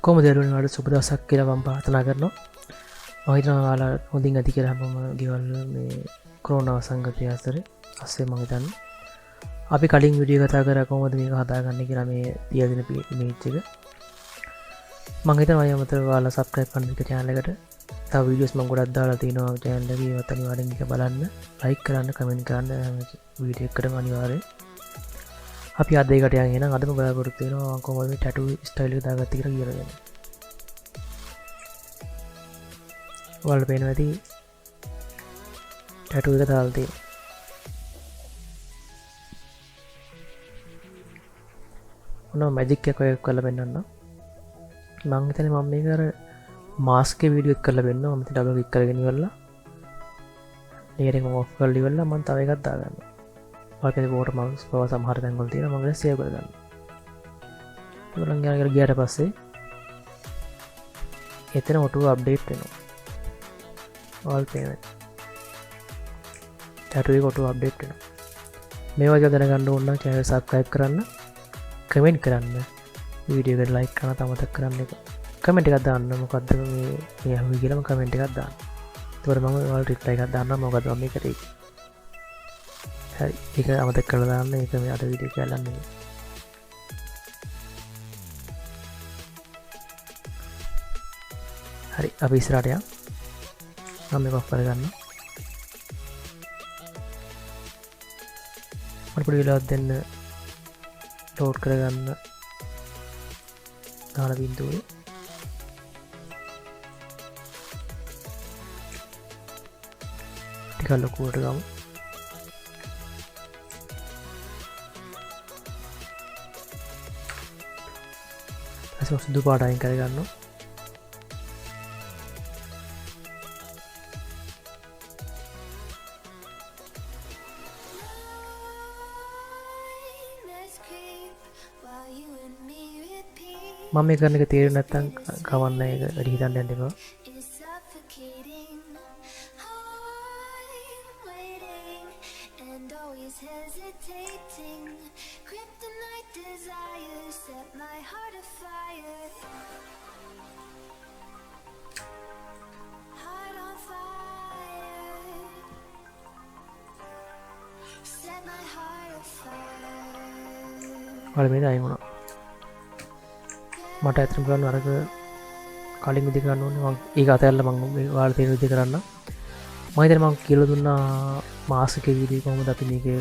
ඔක්කොම දරුවනට සුබ දවසක් කියලා මම ප්‍රාර්ථනා කරනවා. මම හිතනවා ඔයාලා හොඳින් ඇති කියලා මම ගෙවල් මේ කොරෝනා සංගතය අතර අස්සේ මම හිතන්නේ. අපි කලින් වීඩියෝ කතා කරා කොහොමද මේක හදාගන්නේ කියලා මේ තියන ඉමේජ් එක. මම හිතනවා අයමතර ඔයාලා subscribe කරන්න එක channel එකට. තව වීඩියෝස් මම ගොඩක් දාලා තිනවා channel එකේ. ඒවත් අනිවාර්යෙන් එක බලන්න, like කරන්න, comment කරන්න වීඩියෝ එකටම අනිවාර්යෙන්. අපි අද ඒකට යන් එන අදම බලාපොරොත්තු වෙනවා මම කොහොමද මේ ටැටූ ස්ටයිල් එක දාගත්තේ කියලා කියලා දෙන්න. ඔයාලට පේනවා ඇති ටැටූ එක දාලා තියෙන්නේ. ඔන්න මැජික් එක ඔය කරලා පෙන්නන්න. මම හිතන්නේ මම මේක අර මාස්ක් එකේ වීඩියෝ එක කරලා පෙන්නනවා. මම ඉතින් ඩබල් ක්ලික් කරගෙන ඉවරලා ලේයර් එක ඔෆ් කරලා ඉවරලා මම තව එකක් දාගන්නවා. ඔයකේ වෝටර් මාර්ක්ස් පව සමහර තැන් වල තියෙනවා. මම ඒක සේව් කරගන්නවා. ඒගොල්ලන් යාගෙන ගියාට පස්සේ එතන ඔටෝ අප්ඩේට් වෙනවා. ඔයාලට පේනවා. ටැටූ එක ඔටෝ අප්ඩේට් වෙනවා. මේ වගේ දැනගන්න ඕන නම් channel subscribe කරන්න, comment කරන්න, වීඩියෝ එකට like කරන්න අමතක කරන්න එක. comment එකක් දාන්න මොකද්ද මේ අහුවේ කියලාම comment එකක් දාන්න. ඒතකොට මම ඔයාලට reply එකක් දාන්නම් මොකද මම මේකට ඒක. හරි ඒක අමතක කරලා දාන්න. ඒක මේ අද වීඩියෝ එක බලන්න. හරි අපි ඉස්සරහට යමු. මම මේක ඔෆ් කරගන්න. මට පොඩි වෙලාවක් දෙන්න ලෝඩ් කරගන්න දාන බින්දුවේ. ටිකක් ලොකුවට ගමු. ඊට සුදු පාට අයින් කරගන්නවා. මම මේ කරන එක තේරෙන්නේ නැත්නම් කවන්න ඒක වැඩි හිතන්න යන්න එපා. වල මේ දායි මොනවා මට ඇත්තටම කරන්න අරක කලින් විදි කරන්න ඕනේ. මම ඒක අතහැරලා මම මේ ඔයාලට තේරෙන විදි කරන්න. මම හිතන්නේ මම කියලා දුන්නා මාස් එකේ වීඩියෝ කොහොමද අපි මේකේ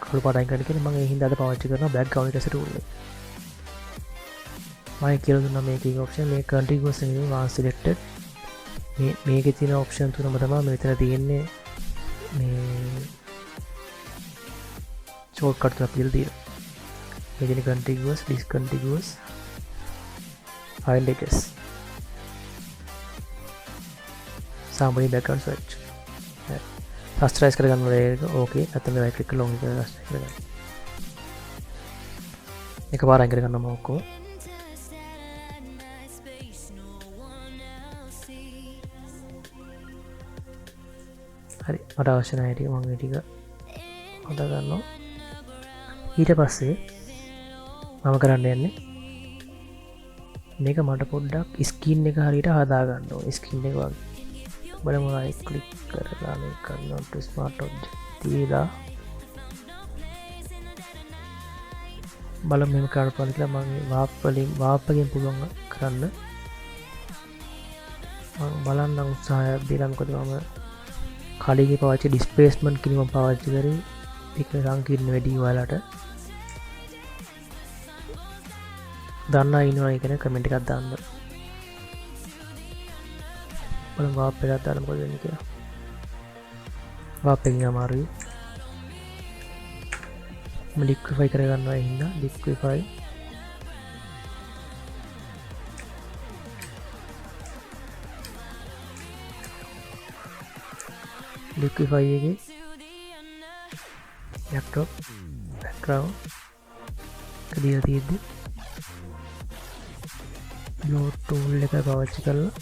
කළු පාට අයින් කරන්න කියලා. මම ඒ හින්දා අද පාවිච්චි කරනවා බෑග්ග්‍රවුන්ඩ් එක tool එක. මම කියලා දුන්නා මේකේ ඔප්ෂන් මේ contiguous නෙමෙයි one selected. මේකේ තියෙන ඔප්ෂන් තුනම තමයි මෙතන තියෙන්නේ. මේ shortcut තුනක් කියලා තියෙනවා. මේකේ contiguous, discontiguous, find edges, somebody background search. Rasterize කරගන්න ඕනේ. ඕකේ නැත්නම් right click කරලා long එක rasterize කරගන්න. එකපාර අයින් කරගන්නම ඔක්කොම. හරි මට අවශ්‍ය නැහැ ටික මම මේ ටික හදා ගන්නවා. ඊට පස්සේ මම කරන්න යන්නේ මේක මට පොඩ්ඩක් ස්කින් එක හරියට හදා ගන්න ඕනේ. ස්කින් එක වගේ බලමු. right click කරලා මේක not smart object තියලා බලමු මේක කරපුවා කියලා. මම වාප්පගෙන් පුළුවන් කරන්න මම බලන්න උත්සාහයක් දීලා. මොකද මම කලින්ගේ පාවිච්චි displacement කිනි මම පාවිච්චි කරේ ඒක සංකීර්ණ වැඩි ඔයාලට දන්නා ඉන්නවා කියන කමෙන්ට් එකක් දාන්න. බලමු වාප් එකක් දාන්න මොකද වෙන්නේ කියලා. වාප් එකකින් අමාරුයි. මම liquify කරගන්නවා ඒ හින්දා liquify එකේ laptop background කදියා තියෙද්දි load tool එක පාවිච්චි කරලා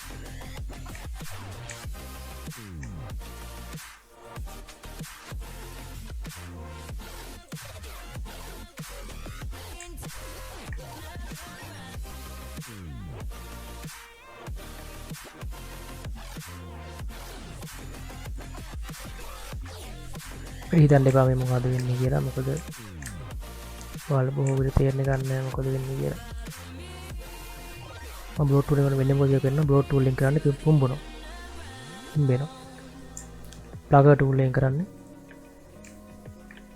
හිතන්න එපා මේ මොකද වෙන්නේ කියලා. මොකද ඔයාලා බොහෝ විට තේරෙන්නේ ගන්න මොකද වෙන්නේ කියලා. මම බ්ලොට් ටූල් එක වෙන්නේ මොකද කරන්න බ්ලොට් ටූල් එකෙන් කරන්නේ පුම්බනවා. හම්බෙනවා. ප්ලගර් ටූල් එකෙන් කරන්නේ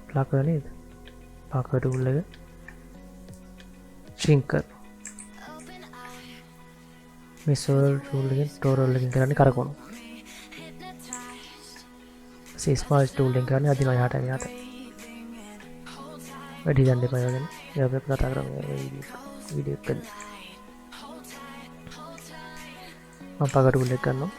ප්ලගර් නේද? ප්ලගර් ටූල් එක shrink කරනවා. මේ සර්වර් ටූල් එකෙන් ටෝරල් එකෙන් කරන්නේ කරකවනවා. ස්මාර්ට් ටූල් එකෙන් කරන්නේ අදිනවා යහට යහට. වැඩි ගන්න එපා යගෙන. ඒක අපි කතා කරමු වීඩියෝ එකදී. මම ප්ලගර් ටූල් එක ගන්නවා.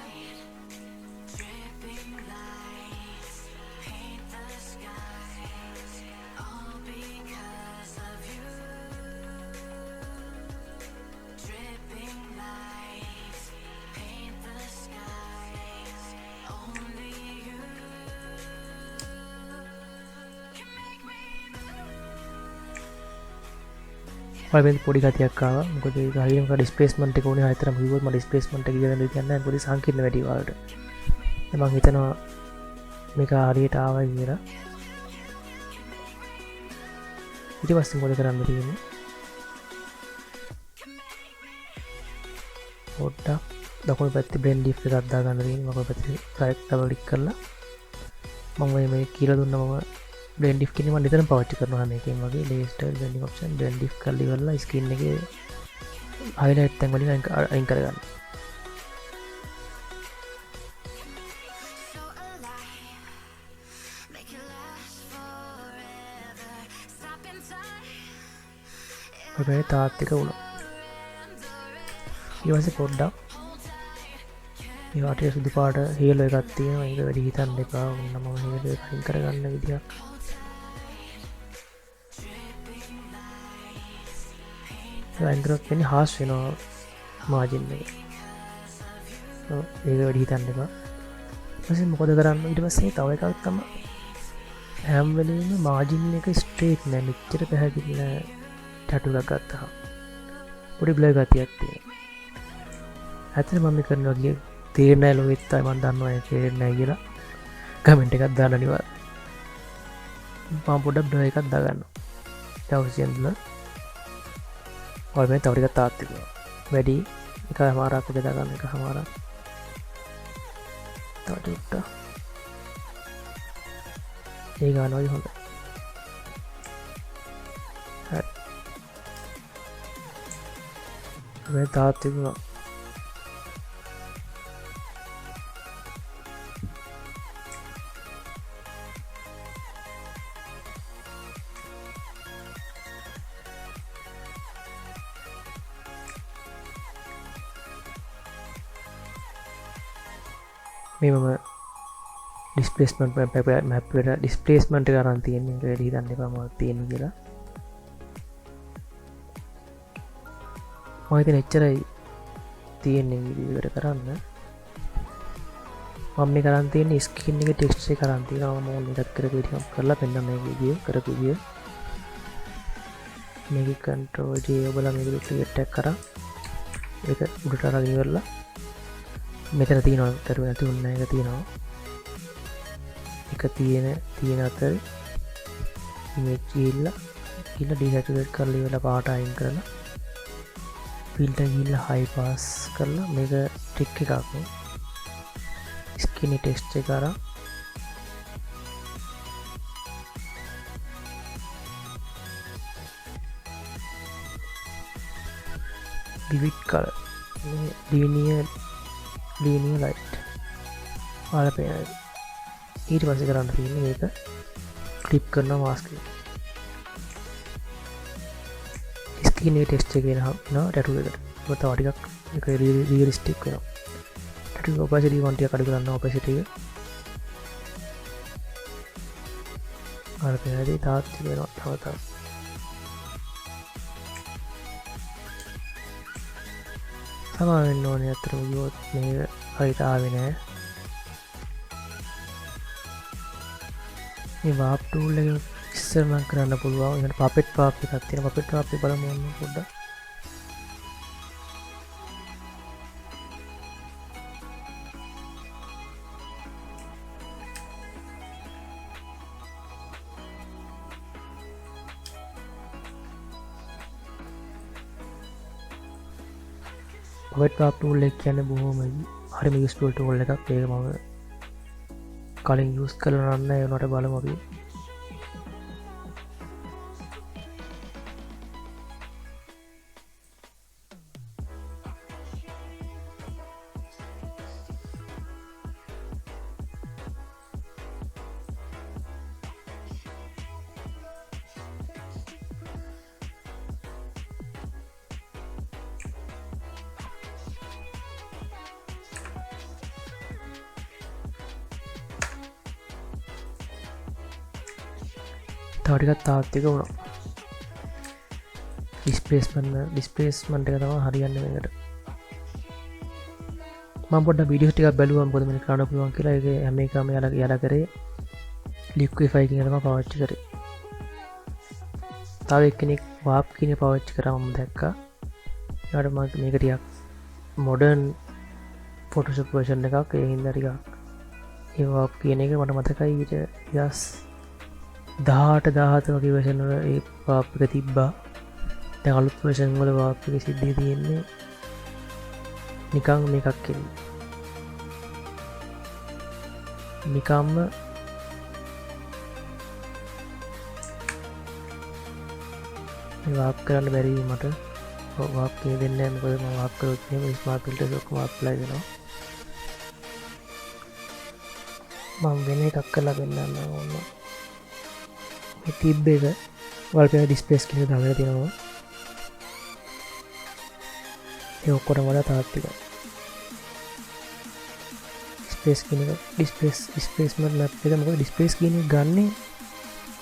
ඔය පොඩි ගතියක් ආවා. මොකද ඒක හරියම ඩිස්ප්ලේස්මන්ට් එක උනේ ආයතරම කිව්වොත් මම ඩිස්ප්ලේස්මන්ට් එක කියලා දෙන්න කියන්නේ පොඩි සංකීර්ණ වැඩි වලට. මම හිතනවා මේක හරියට ආවා කියලා. ඊට පස්සේ මොකද කරන්න තියෙන්නේ? පොඩ්ඩක් දකුණු පැත්තේ බ්ලෙන්ඩ් ඩිෆ් එකක් දා ගන්න තියෙන්නේ. මම පැත්තේ රයිට් ඩබල් ක්ලික් කරලා මම මේ කියලා දුන්නා මම බ්ලෙන්ඩ් ඩිෆ් කියන්නේ මම නිතරම පාවිච්චි කරනවා හැම එකෙම වගේ layer style blending option blend ඩිෆ් කරලා ඉවරලා ස්ක්‍රීන් එකේ හයිලයිට් තැන් වලින් අයින් කරගන්න. ඔබේ තාත් එක වුණා. ඊට පස්සේ පොඩ්ඩක් මේ වටේ සුදු පාට හේලෝ එකක් තියෙනවා. ඒක වැඩි හිතන්න එපා. ඔන්න මම හේලෝ එක අයින් කරගන්න විදියක්. ඇන්ඩරොයිඩ් වෙන්නේ හාස් වෙනවා මාජින් එක. ඒක වැඩි හිතන්න එපා. ඊපස්සේ මොකද කරන්න? ඊට පස්සේ තව එකක් තමයි හැම වෙලෙම මාජින් එක ස්ට්‍රේට් නෑ. මෙච්චර පැහැදිලි නෑ. ටැටු එකක් ගත්තාම පොඩි බ්ලර් ගතියක් තියෙනවා. ඇත්තට මම කරනවා කිය තේරෙන්නේ නැහැ ලොවෙත් මම දන්නවා ඒක තේරෙන්නේ නැහැ කියලා. කමෙන්ට් එකක් දාන්න අනිවාර්යයෙන්. මම පොඩ්ඩක් බ්ලර් එකක් දාගන්නවා. තවසියෙන් බ්ලර් ඔය මේ තව ටිකක් තාත් තිබුණා. වැඩි එකමාරක් බෙදා ගන්න එකමාරක්. තව ටිකක්. ඒ ගන්නවයි හොඳයි. හරි. මේ තාත් තිබුණා. මේ මම ඩිස්ප්ලේස්මන්ට් මැප් එකට ඩිස්ප්ලේස්මන්ට් එක අරන් තියෙන්නේ. ඒක වැඩි හිතන්න එපා මොකක්ද තියෙන්නේ කියලා. මම හිතන්නේ එච්චරයි තියෙන්නේ වීඩියෝ එකට කරන්න. මම මේ කරන් තියෙන්නේ ස්ක්‍රීන් එකේ ටෙක්ස්ට් එක කරන් තියෙනවා. මම ඕන එකක් කරපු ටිකක් කරලා පෙන්නන්න මේ වීඩියෝ කරපු විදිය. මේක කන්ට්‍රෝල් J ඔබලා මේක ක්ලියර් එකක් කරා. ඒක උඩට අරගෙන ඉවරලා මෙතන තියෙනවා කරුව නැති උන්න එක තියෙනවා. එක තියෙන අතර ඉමේජ් ගිහිල්ලා ඩිසැචුරේට් කරලා ඉවරලා පාට අයින් කරලා ෆිල්ටර් ගිහිල්ලා හයි පාස් කරලා මේක ට්‍රික් එකක් නේ. ස්කිනි ටෙක්ස්ට් එක අරන් vivid color linear light ආල පේනවා. ඊට පස්සේ කරන්න තියෙන්නේ මේක ක්ලිප් කරනවා මාස්ක් එක. ස්ක්‍රීන් එකේ ටෙක්ස්ට් එක එනවා ටැටු එකට. ඒක තව ටිකක් ඒක රියලිස්ටික් වෙනවා. ටැටු ඔපැසිටි වන්ට ටික අඩු කරන්න ඔපැසිටි එක. ආල පේනදී තාත් වෙනවා තව. සමාන වෙන්න ඕනේ අතර ගියොත් මේ හරියට ආවේ නෑ. මේ වාප් ටූල් එක ඉස්සර නම් කරන්න පුළුවන්. ඒකට පපෙට් වාප් එකක් තියෙනවා. පපෙට් වාප් එක බලමු ඔන්න පොඩ්ඩක්. වෙට් වාප් ටූල් එක කියන්නේ බොහොම හරිම යූස්ෆුල් ටූල් එකක්. ඒක මම කලින් යූස් කරලා නැහැ. ඒනට බලමු අපි. තවටිකත් තාත්තික වුණා. ඩිස්පේස්මන්ට් එක තමයි හරියන්නේ මේකට. මම පොඩ්ඩක් වීඩියෝස් ටිකක් බැලුවා මොකද මේක කරන්න පුළුවන් කියලා. ඒක හැම එකම යාලා කරේ ලික්විෆයි කියන එක තමයි පාවිච්චි කරේ. තව එක්කෙනෙක් වාප් කියන පාවිච්චි කරා මම දැක්කා. ඊට මම මේක ටිකක් මොඩර්න් ෆොටෝෂොප් වර්ෂන් එකක්. ඒ හින්දා ටිකක් ඒ වාප් කියන එක මට මතකයි ඊට යස් 18 වගේ වර්ෂන් වල ඒ වාප් එක තිබ්බා. දැන් අලුත් වර්ෂන් වල වාප් එක සිද්ධිය තියෙන්නේ නිකන් මේකක් කියන්නේ. නිකම්ම වාප් කරන්න බැරි මට. වාප් කිය දෙන්නේ නැහැ මොකද මම වාප් කරොත් එහෙම ස්මාර්ට් ෆිල්ටර්ස් ඔක්කොම ඇප්ලයි වෙනවා. මම වෙන එකක් කරලා පෙන්නන්න ඕන. මේ තිබ්බ එක වල්පේපර් ඩිස්ප්ලේස් කියලා දාගෙන තියෙනවා. ඒ ඔක්කොටම වඩා තාත්තිකයි. ඩිස්ප්ලේස් කියන එක ඩිස්ප්ලේස්මන්ට් මැප් එක මොකද ඩිස්ප්ලේස් කියන එක ගන්නෙ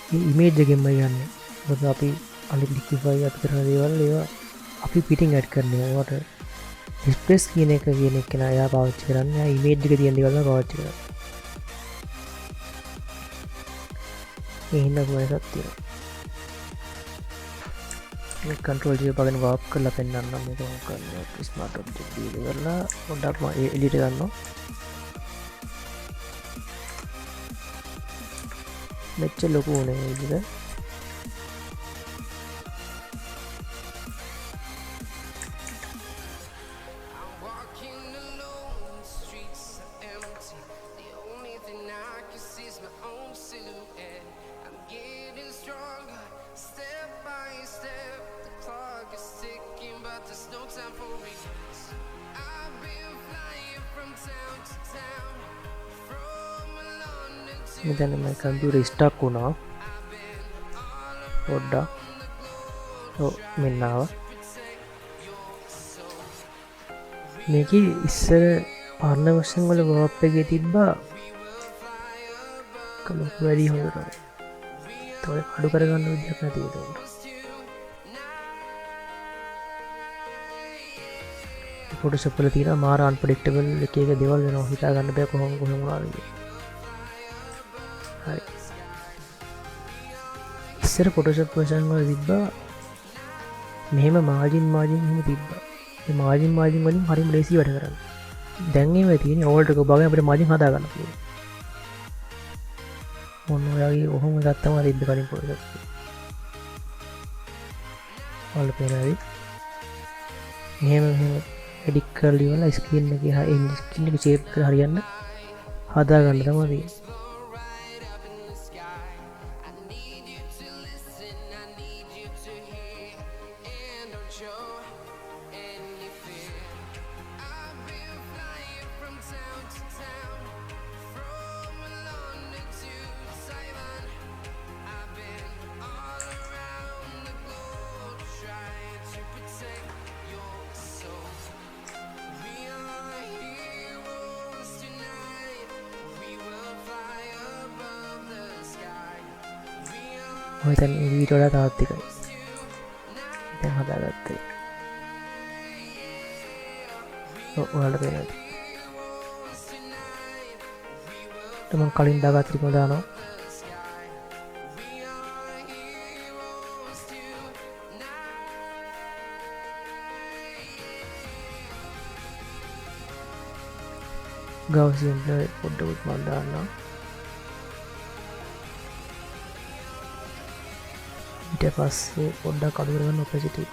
මේ ඉමේජ් එකෙන්මයි ගන්නෙ. මොකද අපි අනිත් ලික්විෆයි අපි කරන දේවල් ඒවා අපි පිටින් ඇඩ් කරන්නේ. ඒවට ඩිස්ප්ලේස් කියන එක කෙනා එයා පාවිච්චි කරන්නේ එයා ඉමේජ් එක තියෙන දේවල් වල පාවිච්චි කරනවා. ඒ හින්දා කොහෙවත් තියෙනවා. මේ කන්ට්‍රෝල් J බගෙන වාප් කරලා පෙන්නන්න මේක මොකක් කරන්නේ ස්මාර්ට් ඔබ්ජෙක්ට් ඩීල් කරලා පොඩ්ඩක් මම එලියට ගන්නවා. මෙච්චර ලොකු නේ විදිහට. මෙතන මම කම්පියුටර් ස්ටක් වුණා පොඩ්ඩක්. මෙන්න ආවා. මේකේ ඉස්සර පරණ වර්ෂන් වල වාප් එකේ තිබ්බා කලොක් වැඩි හොඳට. ඒක අඩු කරගන්න විදිහක් නැති ඒක. ෆොටෝෂොප් වල තියෙන මාර අන්ප්‍රෙඩික්ටබල් එක දේවල් වෙනවා. හිතා ගන්න බෑ කොහොම වුණාද කියලා. හරි. ඉස්සර ෆොටෝෂොප් වර්ෂන් වල තිබ්බා මෙහෙම මාජින් එහෙම තිබ්බා. මේ මාජින් වලින් හරිම ලේසි වැඩ කරන්න. දැන් ඒවා තියෙන්නේ ඕල්ට් එක බගන අපිට මාජින් හදා ගන්න පුළුවන්. මොන ඔයගේ ඔහොම එකක් තමයි තිබ්බ කලින් ෆොටෝෂොප්. ඔයාල පේනවාද? මෙහෙම එඩිට් කරලා ඉවරලා ස්ක්‍රීන් එකේ ස්ක්‍රීන් එක ෂේප් එක හරියන්න හදා ගන්න තමයි තියෙන්නේ. ඔයතන ඊට වඩා තාත්තිකයි. දැන් හදාගත්තේ. ඔයාලට පේනවාද? මම කලින් දාගත්ත ටිකම දානවා. ගාසියන් පොඩ්ඩක් මම දාන්නවා. ඊට පස්සේ පොඩ්ඩක් අඩු කරගන්න ඔපැසිටි.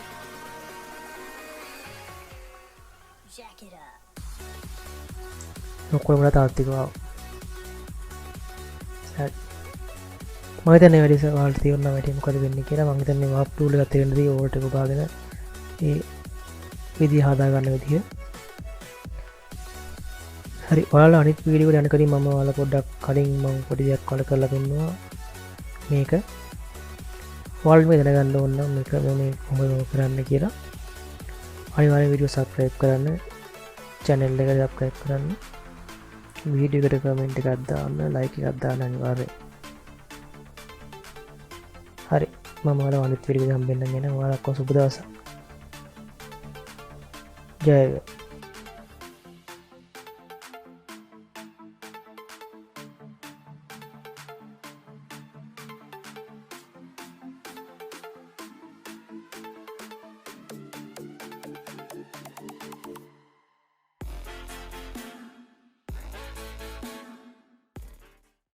ඔක්කොමට තාත්තිකවා මතන වැඩි වාල් තිවන්න වැට මොකද වෙන්න කියලා මංතන වාප්ටූල ගතරද ඕට බාගෙන ඒ විදි හදාගන්න විදිහ හරි ඔයාල අනිත් වීඩියෝ යනකරින් මම ඔයාලා පොඩ්ඩක් කලින් මම පොඩි දෙයක් කල කරලා දුන්නවා මේක වල් මේ දැනගන්න ඕන මේක මේ කොහොමද කරන්න කියලා අනිවාර්යෙන් වීඩියෝ සබ්ස්ක්‍රයිබ් කරන්න channel එක සබ්ස්ක්‍රයිබ් කරන්න වීඩියෝ එකට කමෙන්ට් එකක් දාන්න ලයික් එකක් දාන්න අනිවාර්යෙන් හරි මම ඔයාලා අනිත් වීඩියෝ එක හම්බෙන්න යනවා ඔයාලා කොහොම සුබ දවසක් ජය වේවා